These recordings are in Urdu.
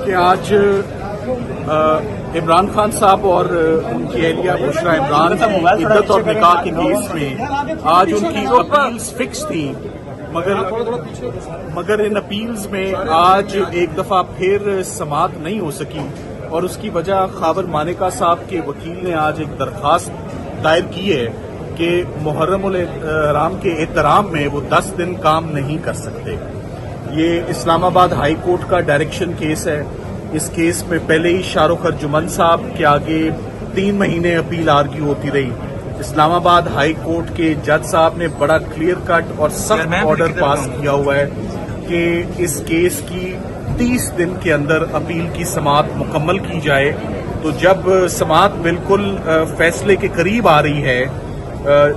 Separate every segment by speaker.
Speaker 1: کہ آج عمران خان صاحب اور ان کی اہلیہ بشرا عمران کی عدت اور نکاح کے کیس میں آج ان کی اپیلز فکس تھیں، مگر ان اپیلز میں آج ایک دفعہ پھر سماعت نہیں ہو سکی، اور اس کی وجہ خاور مانیکا صاحب کے وکیل نے آج ایک درخواست دائر کی ہے کہ محرم الحرام کے احترام میں وہ 10 دن کام نہیں کر سکتے۔ یہ اسلام آباد ہائی کورٹ کا ڈائریکشن کیس ہے۔ اس کیس میں پہلے ہی شاہ رخ ارجمن صاحب کے آگے 3 مہینے اپیل آرگیو ہوتی رہی۔ اسلام آباد ہائی کورٹ کے جج صاحب نے بڑا کلیئر کٹ اور سخت آرڈر پاس کیا ہوا ہے کہ اس کیس کی 30 دن کے اندر اپیل کی سماعت مکمل کی جائے۔ تو جب سماعت بالکل فیصلے کے قریب آ رہی ہے،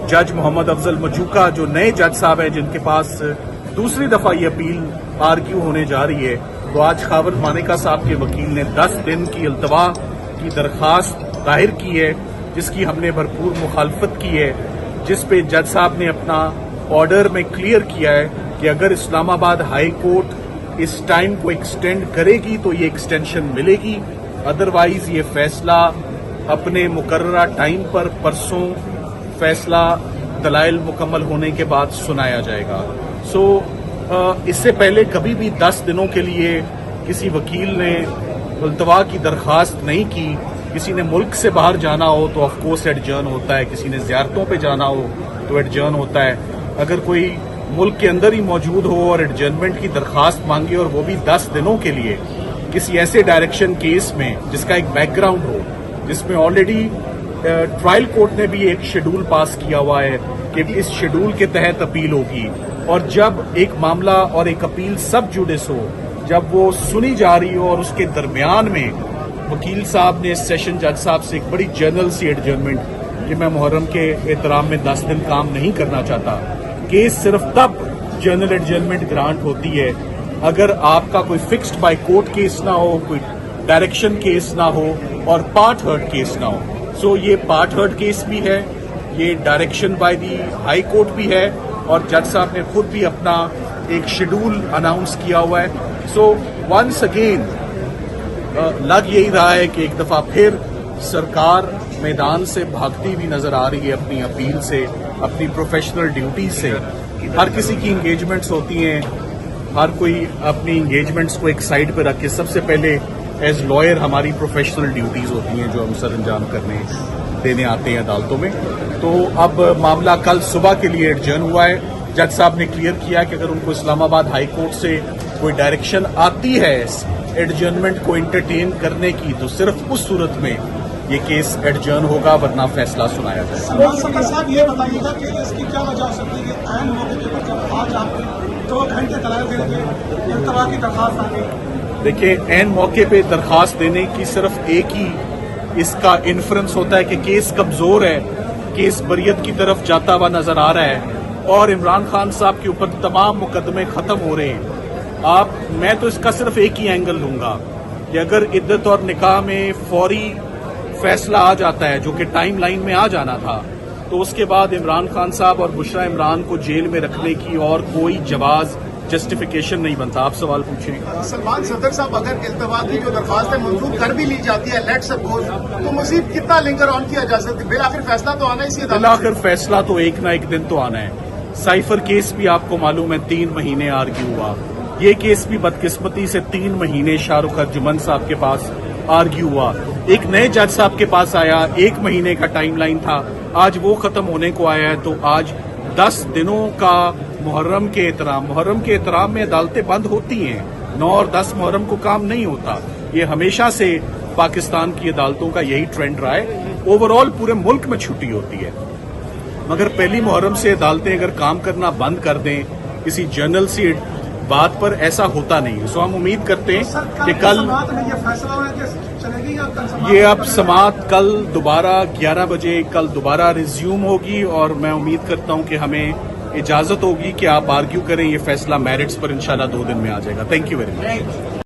Speaker 1: جج محمد افضل مجوکا جو نئے جج صاحب ہیں جن کے پاس دوسری دفعہ یہ اپیل آرگیو ہونے جا رہی ہے، تو آج خاور مانیکا صاحب کے وکیل نے 10 دن کی التوا کی درخواست دائر کی ہے، جس کی ہم نے بھرپور مخالفت کی ہے، جس پہ جج صاحب نے اپنا آرڈر میں کلیئر کیا ہے کہ اگر اسلام آباد ہائی کورٹ اس ٹائم کو ایکسٹینڈ کرے گی تو یہ ایکسٹینشن ملے گی، ادروائز یہ فیصلہ اپنے مقررہ ٹائم پر پرسوں فیصلہ دلائل مکمل ہونے کے بعد سنایا جائے گا۔ اس سے پہلے کبھی بھی 10 دنوں کے لیے کسی وکیل نے التوا کی درخواست نہیں کی۔ کسی نے ملک سے باہر جانا ہو تو آف کورس ایڈجرن ہوتا ہے، کسی نے زیارتوں پہ جانا ہو تو ایڈجرن ہوتا ہے۔ اگر کوئی ملک کے اندر ہی موجود ہو اور ایڈجرنمنٹ کی درخواست مانگے، اور وہ بھی 10 دنوں کے لیے کسی ایسے ڈائریکشن کیس میں جس کا ایک بیک گراؤنڈ ہو، جس میں آلریڈی ٹرائل کورٹ نے بھی ایک شیڈول پاس کیا ہوا ہے کہ اس شیڈول کے تحت اپیل ہوگی، اور جب ایک معاملہ اور ایک اپیل سب جوڈس ہو، جب وہ سنی جا رہی ہو، اور اس کے درمیان میں وکیل صاحب نے سیشن جج صاحب سے ایک بڑی جنرل سی ایڈجرنمنٹ کہ میں محرم کے احترام میں 10 دن کام نہیں کرنا چاہتا۔ کیس صرف تب جنرل ایڈجرنمنٹ گرانٹ ہوتی ہے اگر آپ کا کوئی فکسڈ بائی کورٹ کیس نہ ہو، کوئی ڈائریکشن کیس نہ ہو، اور پارٹ ہرڈ کیس نہ ہو۔ یہ پارٹ ہرڈ کیس بھی ہے، یہ direction by the high court بھی ہے، اور جج صاحب نے خود بھی اپنا ایک شیڈول اناؤنس کیا ہوا ہے۔ ونس اگین لگ یہی رہا ہے کہ ایک دفعہ پھر سرکار میدان سے بھاگتی ہوئی نظر آ رہی ہے اپنی اپیل سے، اپنی پروفیشنل ڈیوٹی سے۔ ہر کسی کی انگیجمنٹس ہوتی ہیں، ہر کوئی اپنی انگیجمنٹس کو ایک سائڈ پہ رکھ کے سب سے پہلے ایز لائر ہماری پروفیشنل ڈیوٹیز ہوتی ہیں جو ہم سر انجام کرنے دینے آتے ہیں عدالتوں میں۔ تو اب معاملہ کل صبح کے لیے ایڈجرن ہوا ہے۔ جج صاحب نے کلیئر کیا کہ اگر ان کو اسلام آباد ہائی کورٹ سے کوئی ڈائریکشن آتی ہے ایڈجرنمنٹ کو انٹرٹین کرنے کی، تو صرف اس صورت میں یہ کیس ایڈجرن ہوگا، ورنہ فیصلہ سنایا جائے گا۔
Speaker 2: صاحب یہ بتائیے گا کہ اس کی کیا وجہ ہو سکتی ہے کہ عین موقع پر جب آج آپ 2 گھنٹے دلائل دینے کے التوا کی درخواست آ گئی؟
Speaker 1: دیکھیں، عین موقع پہ درخواست دینے کی صرف ایک ہی اس کا انفرنس ہوتا ہے کہ کیس کمزور ہے، کیس بریت کی طرف جاتا ہوا نظر آ رہا ہے، اور عمران خان صاحب کے اوپر تمام مقدمے ختم ہو رہے ہیں۔ میں تو اس کا صرف ایک ہی اینگل لوں گا کہ اگر عدت اور نکاح میں فوری فیصلہ آ جاتا ہے، جو کہ ٹائم لائن میں آ جانا تھا، تو اس کے بعد عمران خان صاحب اور بشرا عمران کو جیل میں رکھنے کی اور کوئی جواز جسٹیفیکیشن نہیں بنتا۔ آپ سوال پوچھیں۔
Speaker 3: سلمان صدر صاحب، اگر التوا کی جو درخواست ہے منظور کر بھی لی جاتی ہے، لیٹ سپوز، تو مزید کتنا لنگر آن کیا جا سکتا ہے؟ بالآخر فیصلہ تو آنا ہی،
Speaker 1: بالآخر فیصلہ تو ایک نہ ایک دن تو آنا ہے۔ سائفر کیس بھی آپ کو معلوم ہے 3 مہینے آرگیو ہوا، یہ کیس بھی بدقسمتی سے 3 مہینے شاہ رخ ارجمن صاحب کے پاس آرگیو ہوا۔ ایک نئے جج صاحب کے پاس آیا، 1 مہینے کا ٹائم لائن تھا، آج وہ ختم ہونے کو آیا ہے۔ تو آج 10 دنوں کا محرم کے احترام میں عدالتیں بند ہوتی ہیں۔ 9 اور 10 محرم کو کام نہیں ہوتا۔ یہ ہمیشہ سے پاکستان کی عدالتوں کا یہی ٹرینڈ رہا ہے۔ اوور آل پورے ملک میں چھٹی ہوتی ہے، مگر پہلی محرم سے عدالتیں اگر کام کرنا بند کر دیں کسی جنرل سی بات پر، ایسا ہوتا نہیں۔ ہم امید کرتے ہیں کہ کل یہ اب سماعت کل دوبارہ 11 بجے کل دوبارہ ریزیوم ہوگی، اور میں امید کرتا ہوں کہ ہمیں اجازت ہوگی کہ آپ آرگیو کریں۔ یہ فیصلہ میرٹس پر انشاءاللہ 2 دن میں آ جائے گا۔ Thank you very much.